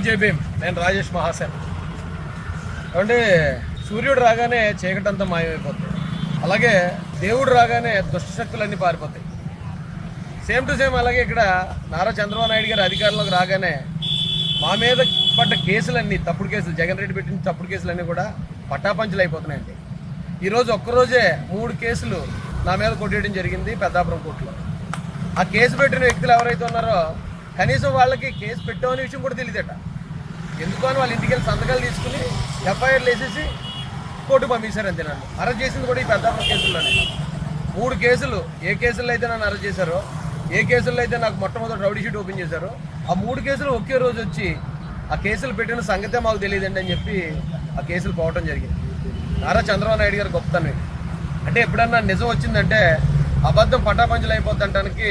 జై భీమ్. నేను రాజేష్ మహాసేన్. అంటే సూర్యుడు రాగానే చీకటంతా మాయమైపోతుంది, అలాగే దేవుడు రాగానే దుష్టశక్తులన్నీ పారిపోతాయి. సేమ్ టు సేమ్ అలాగే ఇక్కడ నారా చంద్రబాబు నాయుడు గారు అధికారంలోకి రాగానే మా మీద పడ్డ కేసులన్నీ, తప్పుడు కేసులు, జగన్ రెడ్డి పెట్టిన తప్పుడు కేసులన్నీ కూడా పట్టాపంచలు అయిపోతున్నాయండి. ఈరోజు ఒక్కరోజే 3 కేసులు నా మీద కొట్టేయడం జరిగింది పెద్దాపురం కోర్టులో. ఆ కేసు పెట్టిన వ్యక్తులు ఎవరైతే ఉన్నారో కనీసం వాళ్ళకి కేసు పెట్టామనే విషయం కూడా తెలియదట. ఎందుకు అని వాళ్ళ ఇంటికి వెళ్ళి సంతకాలు తీసుకుని ఎఫ్ఐఆర్లు వేసేసి కోర్టు పంపించారు అంతే. నన్ను అరెస్ట్ చేసింది కూడా ఈ పెద్దాపురం కేసుల్లోనే. 3 కేసులు, ఏ కేసుల్లో అయితే నన్ను అరెస్ట్ చేశారో, ఏ కేసుల్లో అయితే నాకు మొట్టమొదటి రౌడీ షీట్ ఓపెన్ చేశారో, ఆ 3 కేసులు ఒకే రోజు వచ్చి ఆ కేసులు పెట్టిన సంగతే మాకు తెలియదండి అని చెప్పి ఆ కేసులు పోవడం జరిగింది. నారా చంద్రబాబు నాయుడు గారు గొప్పతనం అంటే ఎప్పుడన్నా నిజం వచ్చిందంటే అబద్ధం పటాపంచలు అయిపోతుంటానికి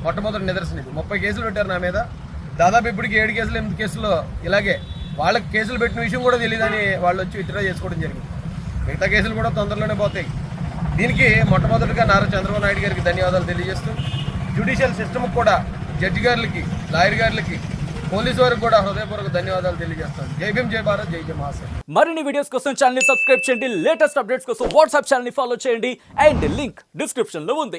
మొట్టమొదటి నిదర్శనం ఇది. 30 కేసులు పెట్టారు నా మీద. దాదాపు ఇప్పటికి 7 కేసులు 8 కేసుల్లో ఇలాగే వాళ్ళకి కేసులు పెట్టిన విషయం కూడా తెలియదని వాళ్ళు వచ్చి విత్డ్రా చేసుకోవడం జరిగింది. మిగతా కేసులు కూడా తొందరలోనే పోతాయి. దీనికి మొట్టమొదటిగా నారా చంద్రబాబు నాయుడు గారికి ధన్యవాదాలు తెలియజేస్తూ, జ్యుడిషియల్ సిస్టమ్కి కూడా, జడ్జి గారులకి, లాయర్ గారులకి, పోలీసు వారికి కూడా హృదయపూర్వక ధన్యవాదాలు తెలియజేస్తాను. జై భీమ్, జై భారత్, జై జై మహాసేన్. మరిన్ని వీడియోస్ కోసం ఛానల్ ని సబ్స్క్రైబ్ చేయండి, లేటెస్ట్ అప్డేట్స్ కోసం వాట్సాప్ ఛానల్ ని ఫాలో చేయండి అండ్ లింక్ డిస్క్రిప్షన్ లో ఉంది.